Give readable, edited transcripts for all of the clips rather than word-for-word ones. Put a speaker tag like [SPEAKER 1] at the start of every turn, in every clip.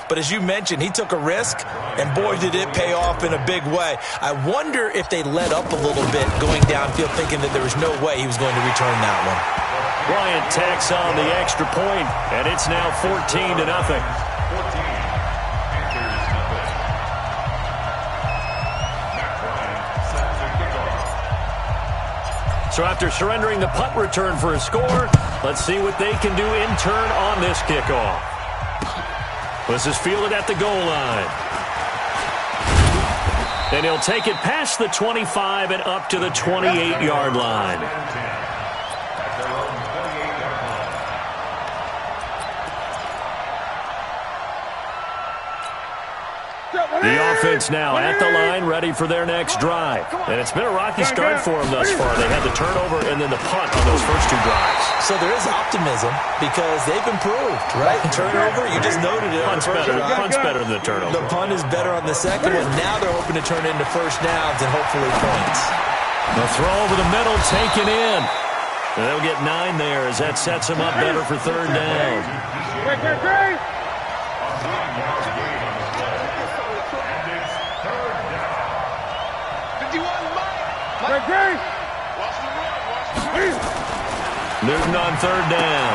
[SPEAKER 1] But as you mentioned, he took a risk, and boy, did it pay off in a big way. I wonder if they let up a little bit going downfield, thinking that there was no way he was going to return that one.
[SPEAKER 2] Bryant tacks on the extra point, and it's now 14-0. So after surrendering the punt return for a score, let's see what they can do in turn on this kickoff. This is fielded at the goal line. And he'll take it past the 25 and up to the 28-yard line. The offense now at the line, ready for their next drive. And it's been a rocky start for them thus far. They had the turnover and then the punt on those first two drives.
[SPEAKER 1] So there is optimism because they've improved, right? Turnover, you just noted it.
[SPEAKER 2] Punt's better than the turnover.
[SPEAKER 1] The punt is better on the second one. Now they're hoping to turn it into first downs and hopefully points.
[SPEAKER 2] The throw over the middle taken in. And they'll get 9 there as that sets them up better for third down. Newton on third down.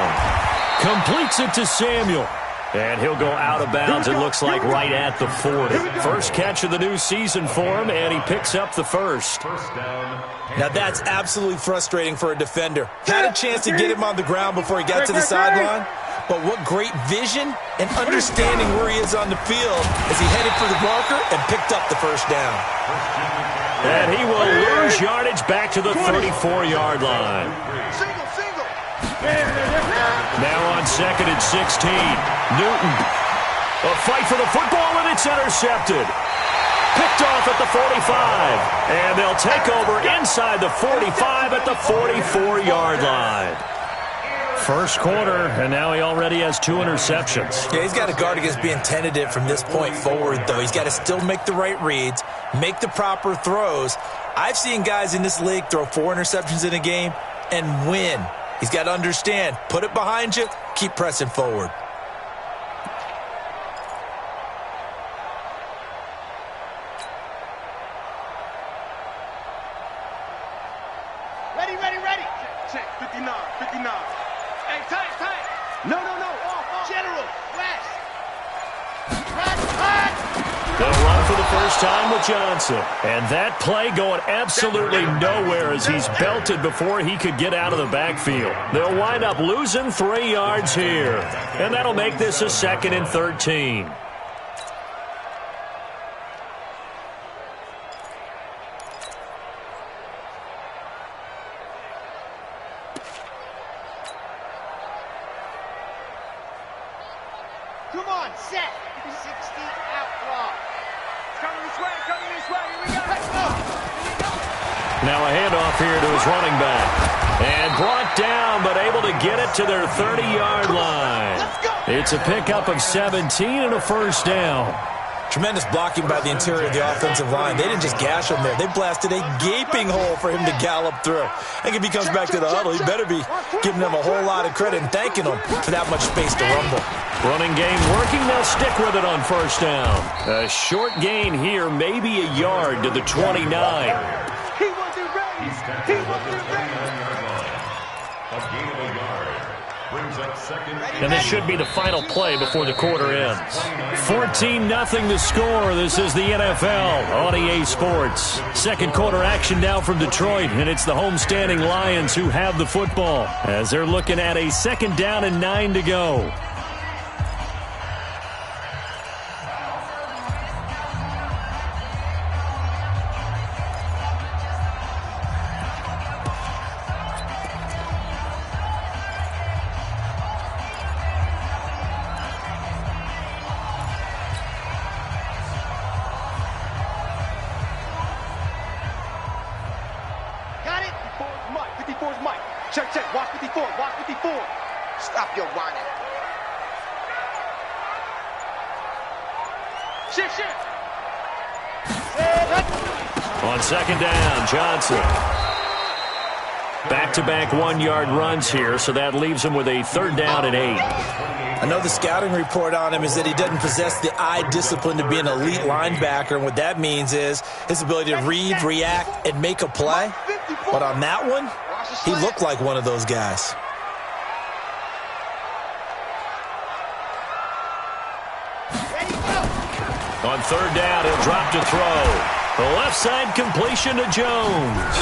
[SPEAKER 2] Completes it to Samuel. And he'll go out of bounds, it looks like, right at the 40. First catch of the new season for him, and he picks up the first.
[SPEAKER 1] Now that's absolutely frustrating for a defender. Had a chance to get him on the ground before he got to the sideline, but what great vision and understanding where he is on the field as he headed for the marker and picked up the first down.
[SPEAKER 2] And he will lose yardage back to the 34-yard line. Now on second and 16. Newton. A fight for the football, and it's intercepted. Picked off at the 45. And they'll take over inside the 45 at the 44-yard line. First quarter, and now he already has 2 interceptions.
[SPEAKER 1] Yeah, he's got to guard against being tentative from this point forward, though. He's got to still make the right reads, make the proper throws. I've seen guys in this league throw 4 interceptions in a game and win. He's got to understand, put it behind you, keep pressing forward.
[SPEAKER 3] Ready. Check, 59. Hey, tight. No. General, west.
[SPEAKER 2] They'll run for the first time with Johnson. And that play going absolutely nowhere as he's belted before he could get out of the backfield. They'll wind up losing 3 yards here. And that'll make this a 2nd and 13.
[SPEAKER 3] Come on, set. 60 out block. Coming this way. Here we go. Let's go.
[SPEAKER 2] Now a handoff here to his running back. And brought down, but able to get it to their 30-yard line. It's a pickup of 17 and a first down.
[SPEAKER 1] Tremendous blocking by the interior of the offensive line. They didn't just gash him there. They blasted a gaping hole for him to gallop through. I think if he comes back to the huddle, he better be giving them a whole lot of credit and thanking them for that much space to rumble.
[SPEAKER 2] Running game working. They'll stick with it on first down. A short gain here, maybe a yard to the 29.
[SPEAKER 3] He wasn't ready.
[SPEAKER 4] A gain of a yard. Brings up second.
[SPEAKER 2] And this should be the final play before the quarter ends. 14-0 the score. This is the NFL on EA Sports. Second quarter action now from Detroit, and it's the homestanding Lions who have the football as they're looking at a 2nd down and 9 to go.
[SPEAKER 3] Check. Watch 54. Stop your whining. Shift.
[SPEAKER 2] On 2nd down, Johnson. Back-to-back 1-yard runs here, so that leaves him with a 3rd down and 8.
[SPEAKER 1] I know the scouting report on him is that he doesn't possess the eye discipline to be an elite linebacker, and what that means is his ability to read, react, and make a play. But on that one, he looked like one of those guys.
[SPEAKER 2] On third down, he'll drop to throw. The left side completion to Jones.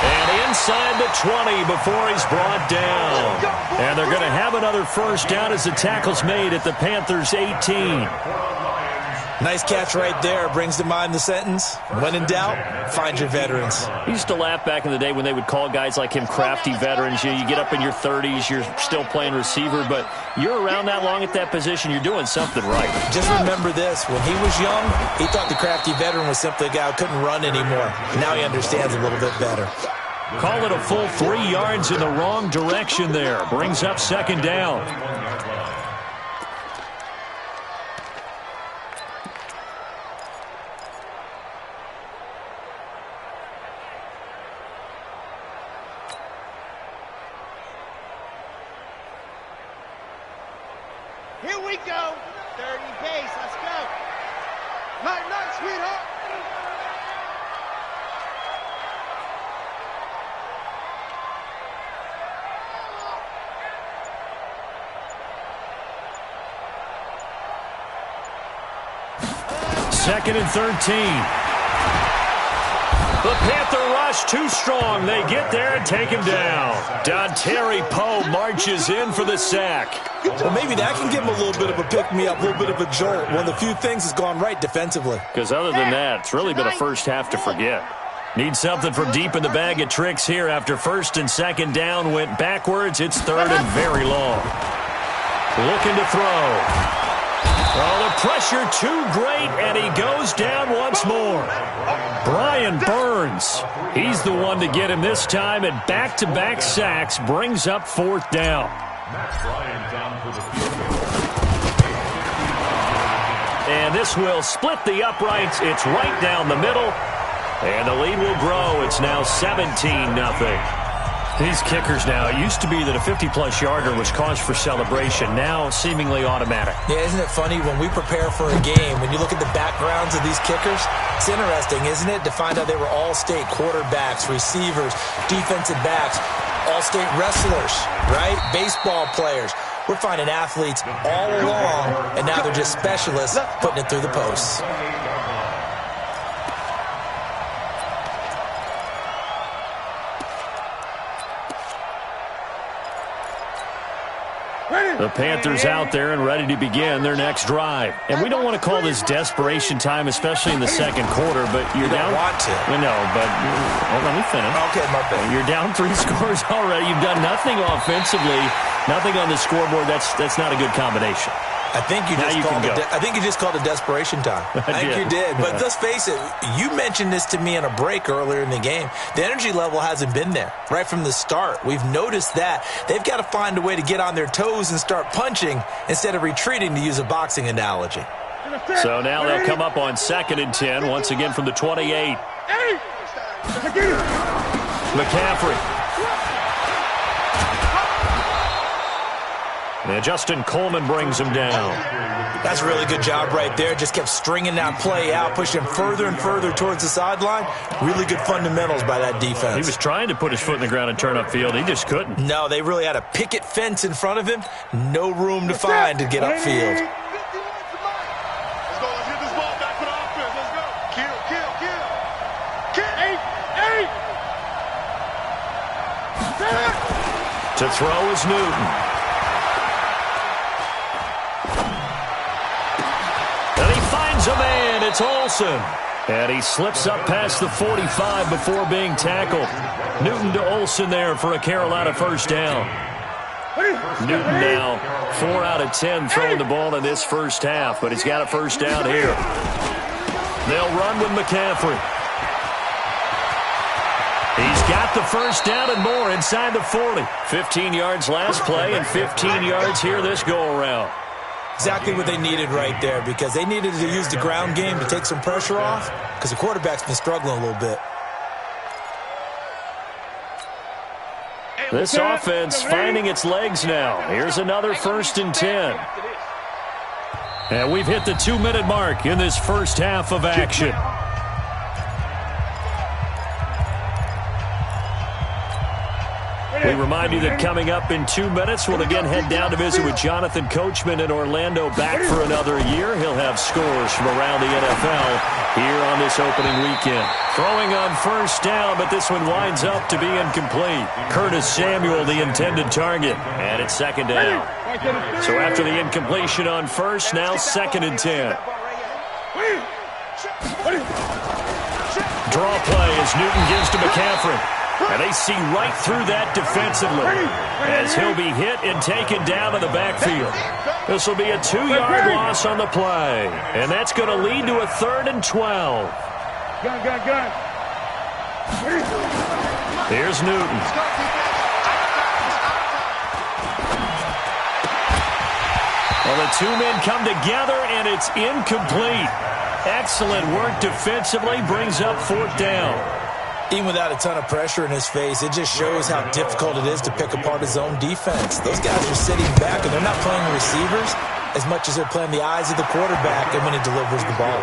[SPEAKER 2] And inside the 20 before he's brought down. And they're going to have another first down as the tackle's made at the Panthers' 18.
[SPEAKER 1] Nice catch right there. Brings to mind the sentence, when in doubt, find your veterans.
[SPEAKER 2] I used to laugh back in the day when they would call guys like him crafty veterans. You get up in your 30s, you're still playing receiver, but you're around that long at that position, you're doing something right.
[SPEAKER 1] Just remember this. When he was young, he thought the crafty veteran was simply a guy who couldn't run anymore. Now he understands a little bit better.
[SPEAKER 2] Call it a full 3 yards in the wrong direction there. Brings up second down.
[SPEAKER 3] Here we go. 30 pace. Let's go. Night, night, sweetheart.
[SPEAKER 2] Second and 13. The Panther rush too strong. They get there and take him down. Dontari Poe marches in for the sack.
[SPEAKER 1] Well, maybe that can give him a little bit of a pick-me-up, a little bit of a jolt. One of the few things has gone right defensively.
[SPEAKER 2] Because other than that, it's really been a first half to forget. Need something from deep in the bag of tricks here after first and second down went backwards. It's third and very long. Looking to throw. Oh, the pressure too great, and he goes down once more. Brian Burns, he's the one to get him this time, and back-to-back sacks brings up fourth down. And this will split the uprights. It's right down the middle, and the lead will grow. It's now 17-0. These kickers now, it used to be that a 50-plus yarder was cause for celebration. Now seemingly automatic.
[SPEAKER 1] Yeah, isn't it funny when we prepare for a game, when you look at the backgrounds of these kickers, it's interesting, isn't it, to find out they were all-state quarterbacks, receivers, defensive backs, all-state wrestlers, right? Baseball players. We're finding athletes all along, and now they're just specialists putting it through the posts.
[SPEAKER 2] The Panthers out there and ready to begin their next drive. And we don't want to call this desperation time, especially in the second quarter, but you're down.
[SPEAKER 1] You don't want to.
[SPEAKER 2] No, but let me finish.
[SPEAKER 1] Okay, my bad.
[SPEAKER 2] You're down 3 scores already. You've done nothing offensively, nothing on the scoreboard. That's not a good combination.
[SPEAKER 1] I think you just called it desperation time. I think you did. But let's face it, you mentioned this to me in a break earlier in the game. The energy level hasn't been there right from the start. We've noticed that. They've got to find a way to get on their toes and start punching instead of retreating, to use a boxing analogy.
[SPEAKER 2] So now they'll come up on 2nd and 10, once again from the 28. McCaffrey. And Justin Coleman brings him down.
[SPEAKER 1] That's a really good job right there. Just kept stringing that play out, pushing him further and further towards the sideline. Really good fundamentals by that defense.
[SPEAKER 2] He was trying to put his foot in the ground and turn upfield. He just couldn't.
[SPEAKER 1] No, they really had a picket fence in front of him. No room to find to get upfield.
[SPEAKER 3] Let's go. Let's get this ball back for the offense. Let's go. Kill. Eight.
[SPEAKER 2] To throw is Newton. A man, it's Olsen. And he slips up past the 45 before being tackled. Newton to Olsen there for a Carolina first down. Newton now 4 out of 10 throwing the ball in this first half, but he's got a first down here. They'll run with McCaffrey. He's got the first down and more inside the 40. 15 yards last play and 15 yards here this go-around.
[SPEAKER 1] Exactly what they needed right there, because they needed to use the ground game to take some pressure off, because the quarterback's been struggling a little bit.
[SPEAKER 3] Hey,
[SPEAKER 2] This offense finding its legs now. Here's another 1st and 10. And we've hit the 2-minute mark in this first half of action. We remind you that coming up in 2 minutes, we'll again head down to visit with Jonathan Coachman in Orlando, back for another year. He'll have scores from around the NFL here on this opening weekend. Throwing on 1st down, but this one winds up to be incomplete. Curtis Samuel, the intended target, and it's 2nd down. So after the incompletion on 1st, now 2nd and 10. Draw play as Newton gives to McCaffrey. And they see right through that defensively as he'll be hit and taken down to the backfield. This will be a 2-yard loss on the play. And that's going to lead to a 3rd and 12. Here's Newton. Well, the 2 men come together, and it's incomplete. Excellent work defensively, brings up 4th down.
[SPEAKER 1] Even without a ton of pressure in his face, it just shows how difficult it is to pick apart his own defense. Those guys are sitting back, and they're not playing receivers as much as they're playing the eyes of the quarterback and when he delivers the ball.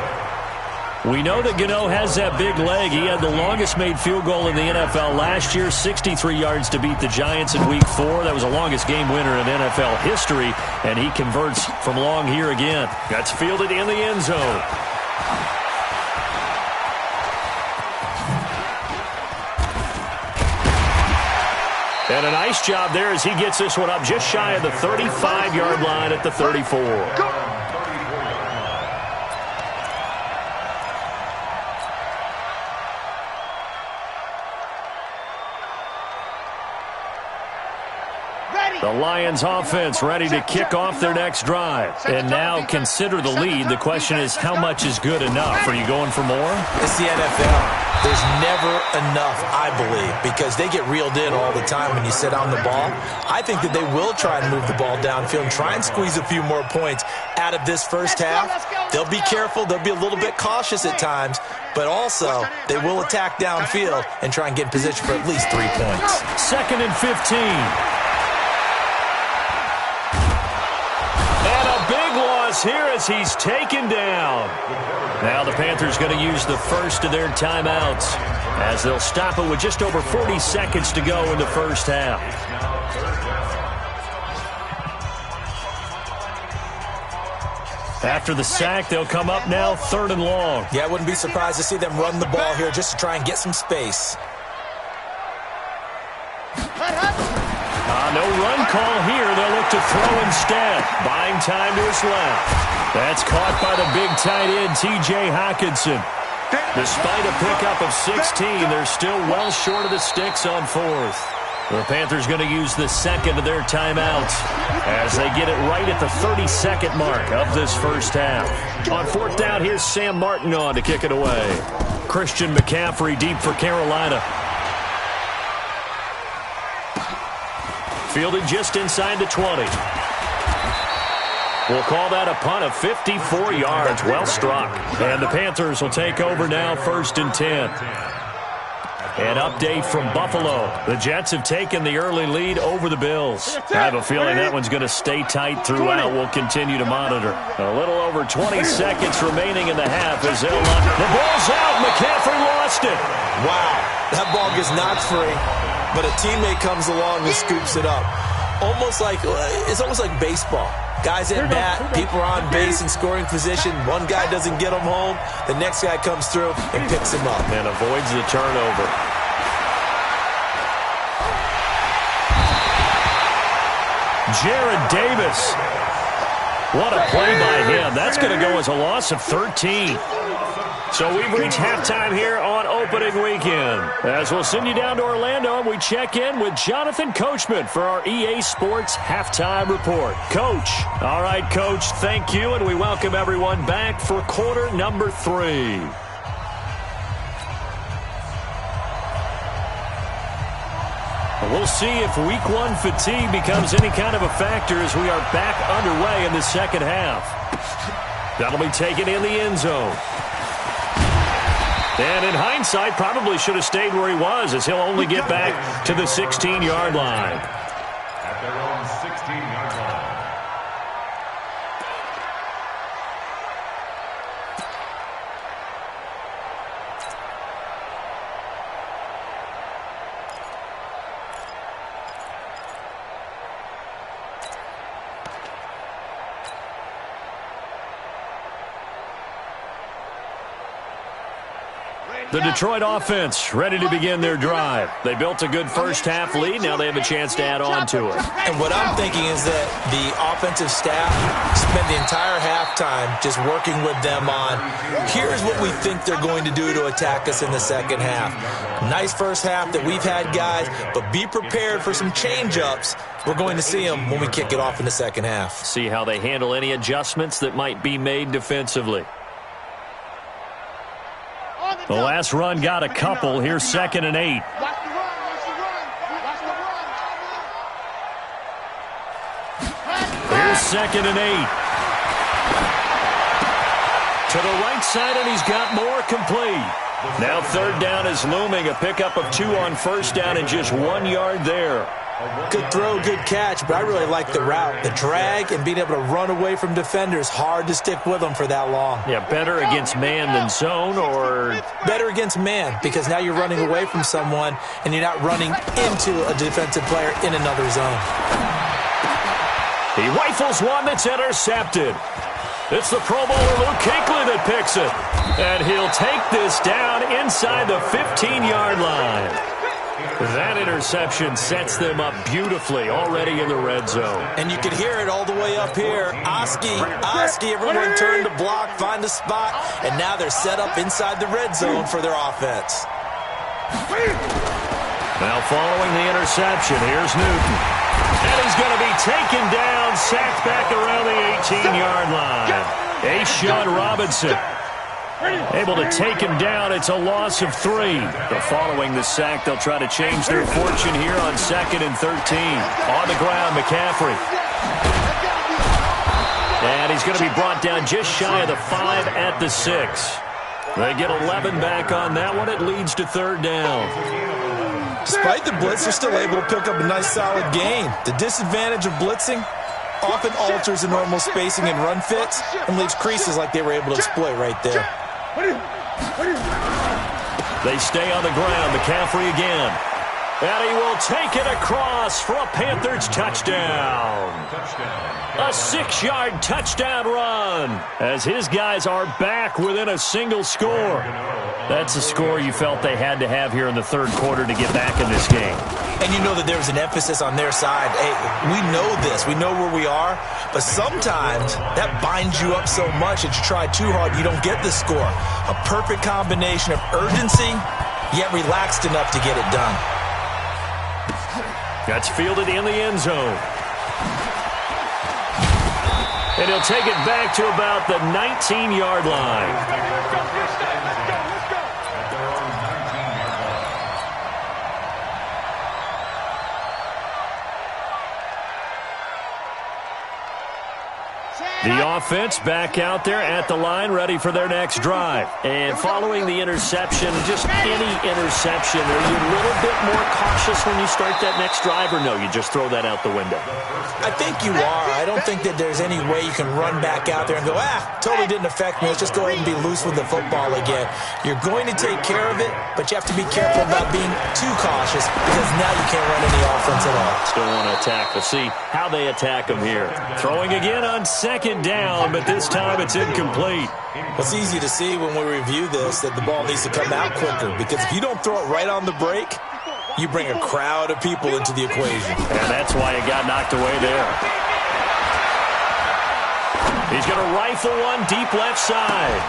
[SPEAKER 2] We know that Gano has that big leg. He had the longest made field goal in the NFL last year, 63 yards to beat the Giants in Week 4. That was the longest game winner in NFL history, and he converts from long here again. That's fielded in the end zone. And a nice job there as he gets this one up just shy of the 35-yard line at the 34. The Lions offense ready to kick off their next drive. And now consider the lead. The question is, how much is good enough? Are you going for more?
[SPEAKER 1] It's the NFL. There's never enough, I believe, because they get reeled in all the time when you sit on the ball. I think that they will try and move the ball downfield and try and squeeze a few more points out of this first half. They'll be careful. They'll be a little bit cautious at times, but also they will attack downfield and try and get in position for at least 3 points.
[SPEAKER 2] 2nd and 15. Here as he's taken down. Now the Panthers going to use the first of their timeouts as they'll stop it with just over 40 seconds to go in the first half. After the sack, they'll come up now 3rd and long.
[SPEAKER 1] Yeah, I wouldn't be surprised to see them run the ball here just to try and get some space.
[SPEAKER 2] No run call here. They'll look to throw instead. Buying time to his left. That's caught by the big tight end, T.J. Hockenson. Despite a pickup of 16, they're still well short of the sticks on 4th. The Panthers going to use the second of their timeouts as they get it right at the 32nd mark of this first half. On 4th down, here's Sam Martin on to kick it away. Christian McCaffrey deep for Carolina. Fielded just inside the 20. We'll call that a punt of 54 yards. Well struck. And the Panthers will take over now 1st and 10. An update from Buffalo. The Jets have taken the early lead over the Bills. I have a feeling that one's going to stay tight throughout. We'll continue to monitor. A little over 20 seconds remaining in the half as they'll the ball's out. McCaffrey lost it.
[SPEAKER 1] Wow. That ball gets knocked free, but a teammate comes along and scoops it up. It's almost like baseball. Guys at bat, people are on base in scoring position. One guy doesn't get him home. The next guy comes through and picks him up.
[SPEAKER 2] And avoids the turnover. Jared Davis. What a play by him. That's going to go as a loss of 13. So we've reached halftime here on opening weekend. As we'll send you down to Orlando, and we check in with Jonathan Coachman for our EA Sports Halftime Report. Coach. All right, Coach, thank you, and we welcome everyone back for quarter number 3. We'll see if Week 1 fatigue becomes any kind of a factor as we are back underway in the second half. That'll be taken in the end zone. And in hindsight, probably should have stayed where he was, as he'll only get back to the 16-yard line.
[SPEAKER 4] At their own 16-yard line.
[SPEAKER 2] The Detroit offense ready to begin their drive. They built a good first-half lead. Now they have a chance to add on to it.
[SPEAKER 1] And what I'm thinking is that the offensive staff spent the entire halftime just working with them on, here's what we think they're going to do to attack us in the second half. Nice first half that we've had, guys, but be prepared for some change-ups. We're going to see them when we kick it off in the second half.
[SPEAKER 2] See how they handle any adjustments that might be made defensively. The last run got a couple. Here's 2nd and 8. Here's 2nd and 8. To the right side, and he's got more complete. Now 3rd down is looming. A pickup of 2 on 1st down and just 1 yard there.
[SPEAKER 1] Good throw, good catch, but I really like the route. The drag and being able to run away from defenders, hard to stick with them for that long.
[SPEAKER 2] Yeah, better against man than zone, or?
[SPEAKER 1] Better against man, because now you're running away from someone and you're not running into a defensive player in another zone.
[SPEAKER 2] He rifles one that's intercepted. It's the Pro Bowler Luke Kuechly that picks it. And he'll take this down inside the 15-yard line. That interception sets them up beautifully already in the red zone.
[SPEAKER 1] And you can hear it all the way up here. Oski, everyone turn to block, find a spot, and now they're set up inside the red zone for their offense.
[SPEAKER 2] Now following the interception, here's Newton. And he's going to be taken down, sacked back around the 18-yard line. A'Shawn Robinson able to take him down. It's a loss of 3. But following the sack, they'll try to change their fortune here on 2nd and 13. On the ground, McCaffrey. And he's going to be brought down just shy of the 5 at the 6. They get 11 back on that one. It leads to 3rd down.
[SPEAKER 1] Despite the blitz, they're still able to pick up a nice solid gain. The disadvantage of blitzing often alters the normal spacing and run fits and leaves creases like they were able to exploit right there.
[SPEAKER 2] They stay on the ground. McCaffrey again. And he will take it across for a Panthers touchdown. A 6-yard touchdown run as his guys are back within a single score. That's a score you felt they had to have here in the 3rd quarter to get back in this game.
[SPEAKER 1] And you know that there was an emphasis on their side. Hey, we know this. We know where we are. But sometimes that binds you up so much that you try too hard, you don't get the score. A perfect combination of urgency, yet relaxed enough to get it done.
[SPEAKER 2] That's fielded in the end zone. And he'll take it back to about the 19-yard line. The offense back out there at the line, ready for their next drive. And following the interception, just any interception, are you a little bit more cautious when you start that next drive, or no, you just throw that out the window?
[SPEAKER 1] I think you are. I don't think that there's any way you can run back out there and go, totally didn't affect me. Let's just go ahead and be loose with the football again. You're going to take care of it, but you have to be careful about being too cautious because now you can't run any offense at all.
[SPEAKER 2] Still want to attack. We'll see how they attack them here. Throwing again on 2nd down, but this time it's incomplete.
[SPEAKER 1] Well, it's easy to see when we review this that the ball needs to come out quicker because if you don't throw it right on the break, you bring a crowd of people into the equation.
[SPEAKER 2] And that's why it got knocked away there. He's going to rifle one deep left side.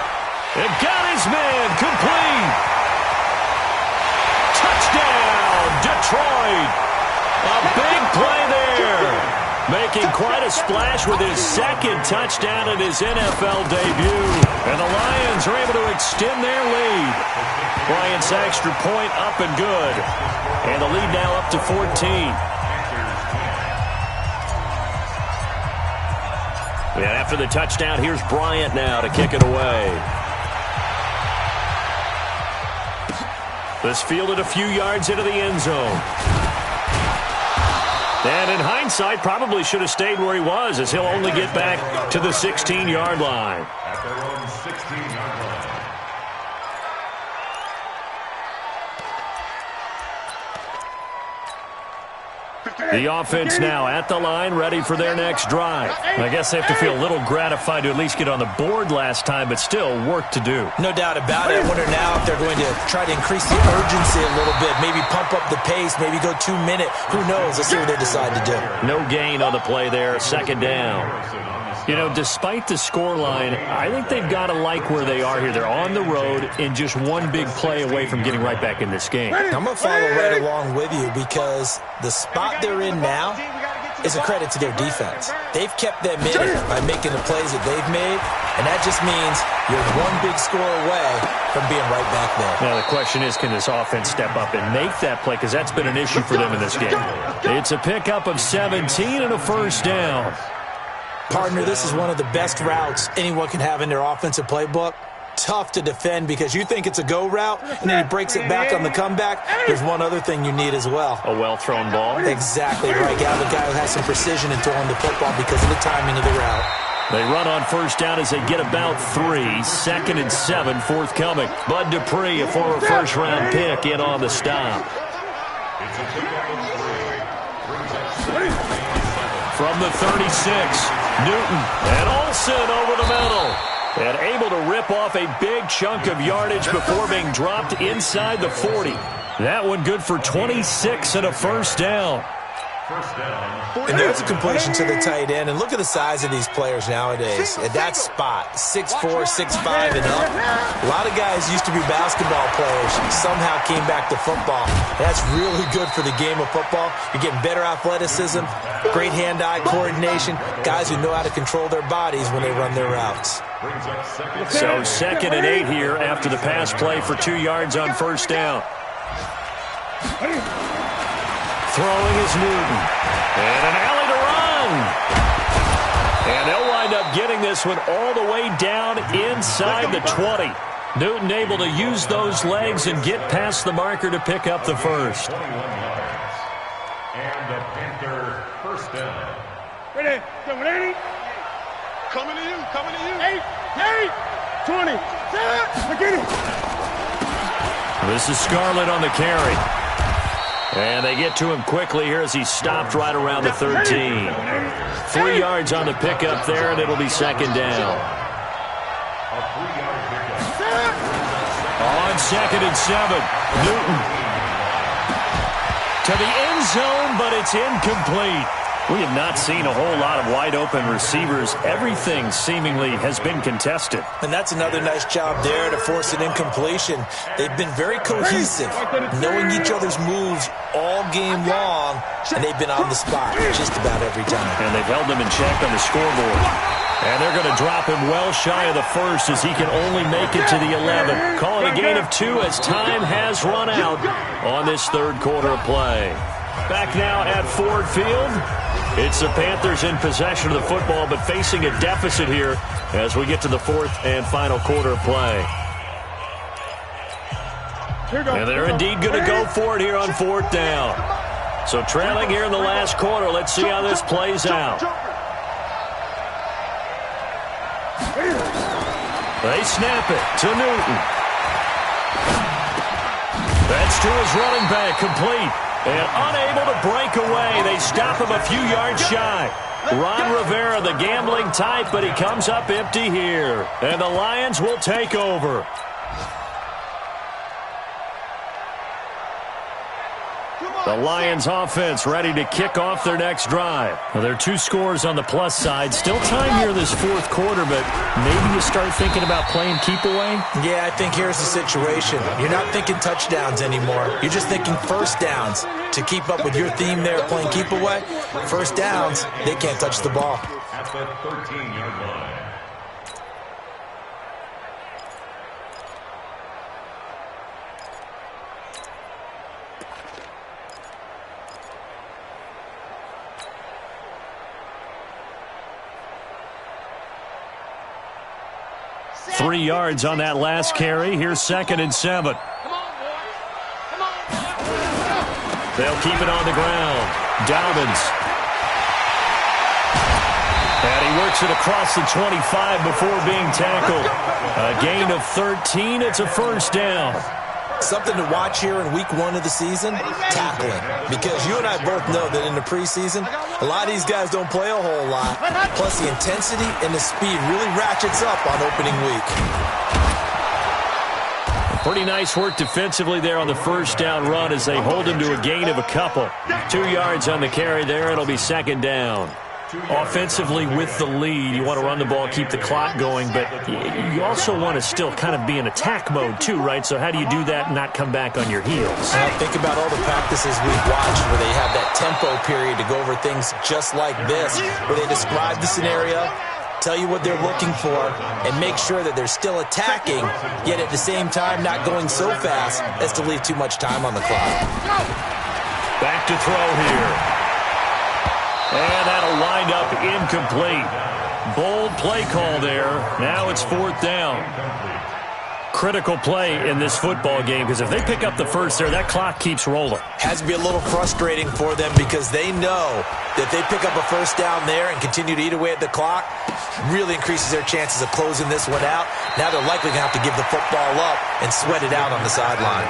[SPEAKER 2] And got his man complete. Touchdown, Detroit. A big play there. Making quite a splash with his 2nd touchdown in his NFL debut. And the Lions are able to extend their lead. Bryant's extra point up and good. And the lead now up to 14. And after the touchdown, here's Bryant now to kick it away. This fielded a few yards into the end zone. And in hindsight, probably should have stayed where he was, as he'll only get back to the 16-yard line.
[SPEAKER 4] At their own 16-yard line.
[SPEAKER 2] The offense now at the line, ready for their next drive. I guess they have to feel a little gratified to at least get on the board last time, but still work to do.
[SPEAKER 1] No doubt about it. I wonder now if they're going to try to increase the urgency a little bit, maybe pump up the pace, maybe go 2 minute. Who knows? Let's see what they decide to do.
[SPEAKER 2] No gain on the play there, second down. You know, despite the scoreline, I think they've got to like where they are here. They're on the road and just one big play away from getting right back in this game.
[SPEAKER 1] I'm going to follow right along with you because the spot they're in now is a credit to their defense. They've kept them in it by making the plays that they've made, and that just means you're one big score away from being right back there.
[SPEAKER 2] Now, the question is, can this offense step up and make that play? Because that's been an issue for them in this game. It's a pickup of 17 and a first down.
[SPEAKER 1] Partner, this is one of the best routes anyone can have in their offensive playbook. Tough to defend because you think it's a go route, and then he breaks it back on the comeback. There's one other thing you need as well.
[SPEAKER 2] A well-thrown ball.
[SPEAKER 1] Exactly right. You have a guy who has some precision in throwing the football because of the timing of the route.
[SPEAKER 2] They run on first down as they get about 3. Second and 7 forthcoming. Bud Dupree, a former first-round pick, in on the stop. From the 36, Newton and Olsen over the middle. And able to rip off a big chunk of yardage before being dropped inside the 40. That one good for 26 and a first down.
[SPEAKER 1] And there's a completion to the tight end. And look at the size of these players nowadays. At that spot, 6'4", 6'5", and up. A lot of guys used to be basketball players. Somehow came back to football. That's really good for the game of football. You're getting better athleticism, great hand-eye coordination, guys who know how to control their bodies when they run their routes.
[SPEAKER 2] So 2nd and 8 here after the pass play for 2 yards on first down. Throwing is Newton. And an alley to run. And they'll wind up getting this one all the way down inside the 20. Newton able to use those legs and get past the marker to pick up the first.
[SPEAKER 4] 21 yards. And the Panther first down.
[SPEAKER 3] Ready? Ready? Coming to you. Coming to you. 8, 20. Get it.
[SPEAKER 2] This is Scarlett on the carry. And they get to him quickly here as he stopped right around the 13. 3 yards on the pickup there, and it'll be second down. On 2nd and 7, Newton. To the end zone, but it's incomplete. We have not seen a whole lot of wide-open receivers. Everything seemingly has been contested.
[SPEAKER 1] And that's another nice job there to force an incompletion. They've been very cohesive, knowing each other's moves all game long, and they've been on the spot just about every time.
[SPEAKER 2] And they've held them in check on the scoreboard. And they're going to drop him well shy of the first as he can only make it to the 11. Call it a gain of 2 as time has run out on this third quarter of play. Back now at Ford Field. It's the Panthers in possession of the football, but facing a deficit here as we get to the fourth and final quarter of play. And they're indeed going to go for it here on fourth down. So trailing here in the last quarter. Let's see how this plays out. They snap it to Newton. That's to his running back, complete. And unable to break away. They stop him a few yards shy. Ron Rivera, the gambling type, but he comes up empty here. And the Lions will take over. The Lions offense ready to kick off their next drive. Well, there are 2 scores on the plus side. Still time here in this fourth quarter, but maybe you start thinking about playing keep away?
[SPEAKER 1] Yeah, I think here's the situation. You're not thinking touchdowns anymore. You're just thinking first downs. To keep up with your theme there, playing keep away, first downs, they can't touch the ball.
[SPEAKER 4] At the 13-yard line.
[SPEAKER 2] Three yards on that last carry. Here's 2nd and 7.
[SPEAKER 3] Come on, boy.
[SPEAKER 2] They'll keep it on the ground. Dobbins. And he works it across the 25 before being tackled. A gain of 13. It's a first down.
[SPEAKER 1] Something to watch here in week 1 of the season, tackling. Because you and I both know that in the preseason, a lot of these guys don't play a whole lot. Plus, the intensity and the speed really ratchets up on opening week.
[SPEAKER 2] Pretty nice work defensively there on the first down run as they hold him to a gain of a couple. 2 yards on the carry there. It'll be second down. Offensively with the lead, you want to run the ball, keep the clock going, but you also want to still kind of be in attack mode too, right? So how do you do that and not come back on your heels?
[SPEAKER 1] Think about all the practices we've watched where they have that tempo period to go over things just like this, where they describe the scenario, tell you what they're looking for, and make sure that they're still attacking, yet at the same time not going so fast as to leave too much time on the clock.
[SPEAKER 2] Back to throw here. And that'll wind up incomplete. Bold play call there. Now it's fourth down. Critical play in this football game because if they pick up the first there, that clock keeps rolling.
[SPEAKER 1] Has to be a little frustrating for them because they know that they pick up a first down there and continue to eat away at the clock, really increases their chances of closing this one out. Now they're likely going to have to give the football up and sweat it out on the sideline.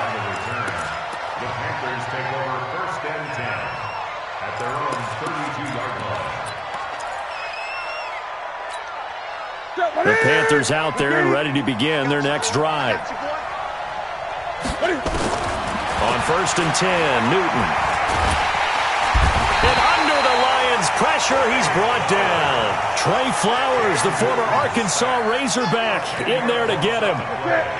[SPEAKER 4] The Panthers take over first and 10 at their own 32-yard line.
[SPEAKER 2] The Panthers out there and ready to begin their next drive. On first and 10, Newton. And under the Lions' pressure, he's brought down. Trey Flowers, the former Arkansas Razorback, in there to get him.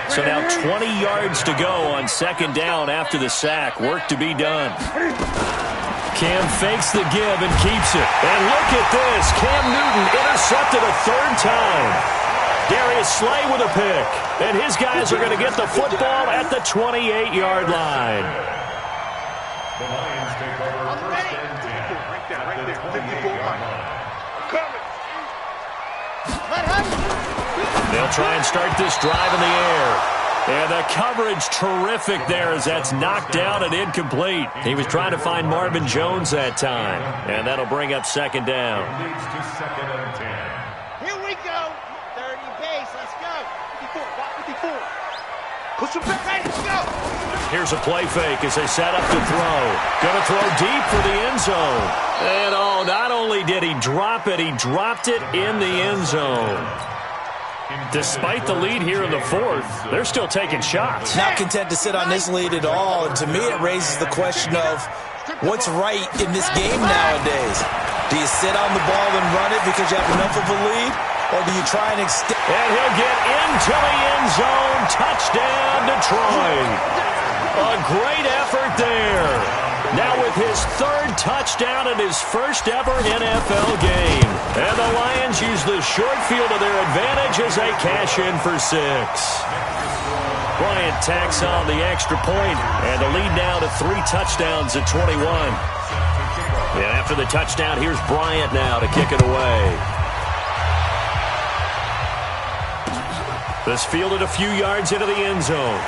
[SPEAKER 2] So now 20 yards to go on second down after the sack. Work to be done. Cam fakes the give and keeps it. And look at this. Cam Newton intercepted a third time. Darius Slay with a pick. And his guys are going to get the football at the 28-yard line.
[SPEAKER 4] The Lions take over first and 10 at the 28-yard line.
[SPEAKER 2] They'll try and start this drive in the air. And the coverage terrific there as that's knocked down and incomplete. He was trying to find Marvin Jones that time. And that'll bring up second down.
[SPEAKER 4] Leads to second and 10.
[SPEAKER 5] Here we go. 30 base. Let's go. 54. Push him back. Ready, let's go.
[SPEAKER 2] Here's a play fake as they set up to throw. Going to throw deep for the end zone. And oh, not only did he drop it, he dropped it in the end zone. Despite the lead here in the fourth, they're still taking shots.
[SPEAKER 1] Not content to sit on this lead at all, and to me it raises the question of what's right in this game nowadays. Do you sit on the ball and run it because you have enough of a lead, or do you try and extend?
[SPEAKER 2] And he'll get into the end zone. Touchdown, Detroit. A great effort there. Now with his third touchdown in his first ever NFL game. And the Lions use the short field to their advantage as they cash in for 6. Bryant tacks on the extra point, and the lead now to 3 touchdowns at 21. And after the touchdown, here's Bryant now to kick it away. This fielded a few yards into the end zone.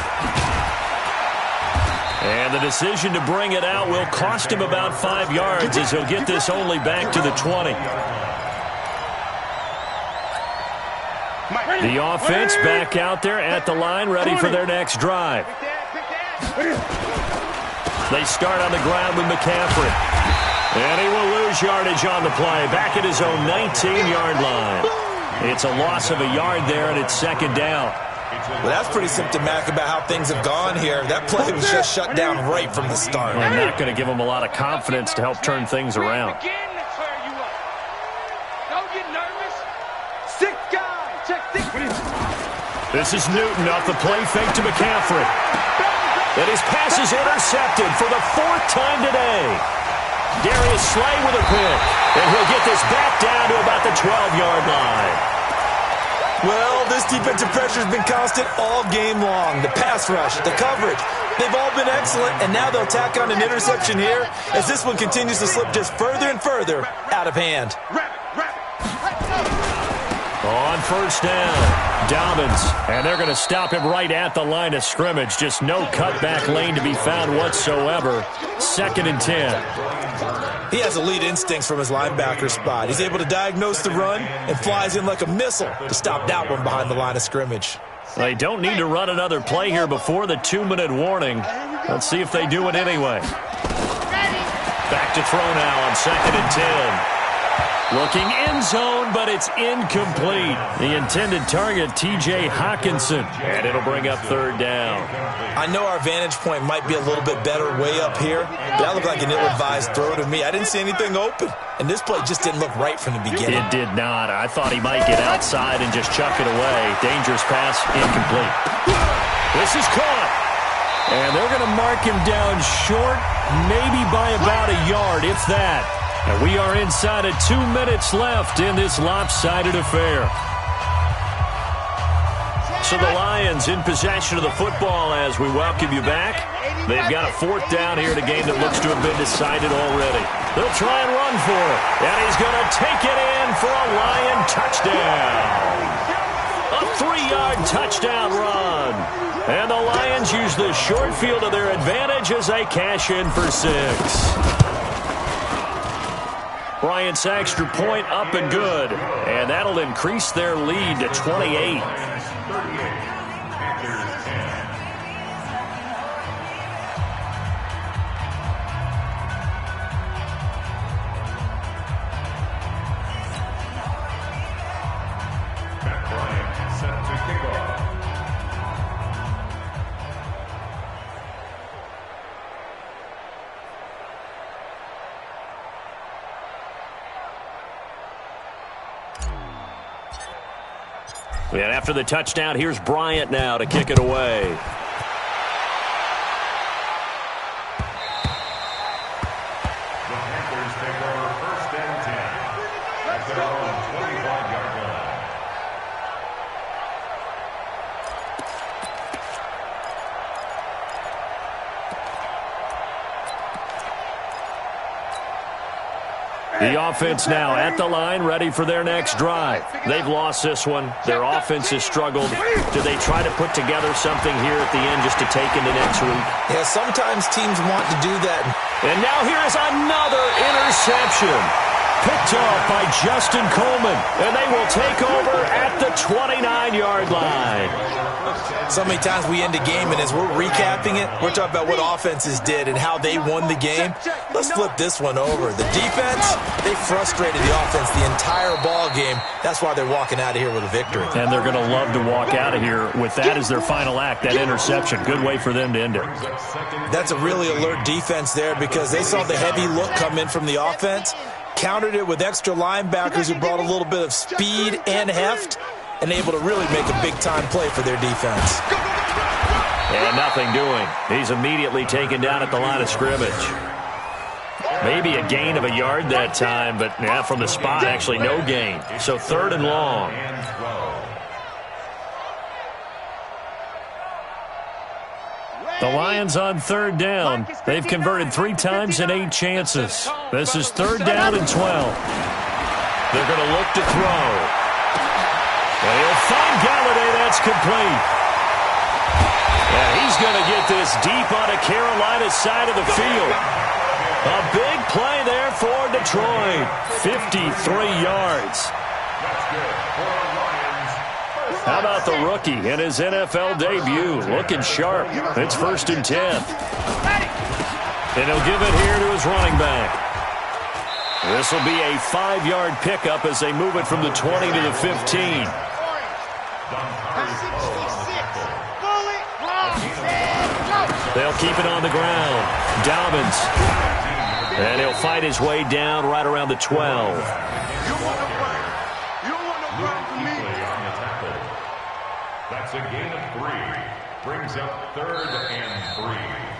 [SPEAKER 2] And the decision to bring it out will cost him about 5 yards as he'll get this only back to the 20. The offense back out there at the line, ready for their next drive. They start on the ground with McCaffrey. And he will lose yardage on the play, back at his own 19-yard line. It's a loss of a yard there, and it's second down.
[SPEAKER 1] Well, that's pretty symptomatic about how things have gone here. That play was just shut down right from the start.
[SPEAKER 2] And not going to give him a lot of confidence to help turn things around.
[SPEAKER 3] Don't get nervous. 6 guys. Check 6.
[SPEAKER 2] This is Newton off the play fake to McCaffrey. And his pass is intercepted for the 4th time today. Darius Slay with a pick. And he'll get this back down to about the 12-yard line.
[SPEAKER 1] Well, this defensive pressure has been constant all game long. The pass rush, the coverage, they've all been excellent, and now they'll tack on an interception here as this one continues to slip just further and further out of hand.
[SPEAKER 2] On On first down, Dobbins. And they're going to stop him right at the line of scrimmage. Just no cutback lane to be found whatsoever. 2nd and 10.
[SPEAKER 1] He has elite instincts from his linebacker spot. He's able to diagnose the run and flies in like a missile to stop that one behind the line of scrimmage.
[SPEAKER 2] They don't need to run another play here before the 2-minute warning. Let's see if they do it anyway. Back to throw now on 2nd and 10. Looking end zone, but it's incomplete. The intended target, T.J. Hawkinson. And it'll bring up 3rd down.
[SPEAKER 1] I know our vantage point might be a little bit better way up here, but that looked like an ill-advised throw to me. I didn't see anything open, and this play just didn't look right from the beginning.
[SPEAKER 2] It did not. I thought he might get outside and just chuck it away. Dangerous pass, incomplete. This is caught. And they're going to mark him down short, maybe by about a yard, if that. And we are inside of 2 minutes left in this lopsided affair. So the Lions in possession of the football as we welcome you back. They've got a 4th down here in a game that looks to have been decided already. They'll try and run for it. And he's going to take it in for a Lion touchdown. A 3-yard touchdown run. And the Lions use the short field to their advantage as they cash in for 6. Bryant's extra point up and good. And that'll increase their lead to 28.
[SPEAKER 4] Matt Bryant set to kick off.
[SPEAKER 2] And after the touchdown, here's Bryant now to kick it away.
[SPEAKER 4] The Panthers take over 1st and 10 at their own 25-yard line.
[SPEAKER 2] The offense now at the line, ready for their next drive. They've lost this one. Their offense has struggled. Do they try to put together something here at the end just to take into next week?
[SPEAKER 1] Yeah, sometimes teams want to do that.
[SPEAKER 2] And now here is another interception. Picked off by Justin Coleman. And they will take over at the 29-yard line.
[SPEAKER 1] So many times we end a game, and as we're recapping it, we're talking about what offenses did and how they won the game. Let's flip this one over. The defense, they frustrated the offense the entire ball game. That's why they're walking out of here with a victory.
[SPEAKER 2] And they're going to love to walk out of here with that as their final act, that interception. Good way for them to end it.
[SPEAKER 1] That's a really alert defense there because they saw the heavy look come in from the offense, countered it with extra linebackers who brought a little bit of speed and heft, and able to really make a big-time play for their defense.
[SPEAKER 2] And nothing doing. He's immediately taken down at the line of scrimmage. Maybe a gain of a yard that time, but yeah, from the spot, actually no gain. So 3rd and long. The Lions on 3rd down. They've converted 3 times in 8 chances. This is 3rd down and 12. They're going to look to throw. And he'll find Galladay. That's complete. And he's going to get this deep on the Carolina side of the field. A big play there for Detroit. 53 yards. How about the rookie in his NFL debut? Looking sharp. It's 1st and 10. And he'll give it here to his running back. This will be a 5-yard pickup as they move it from the 20 to the 15. They'll keep it on the ground. Dobbins. And he'll fight his way down right around the 12.
[SPEAKER 4] That's a gain of 3. Brings up 3rd and 3.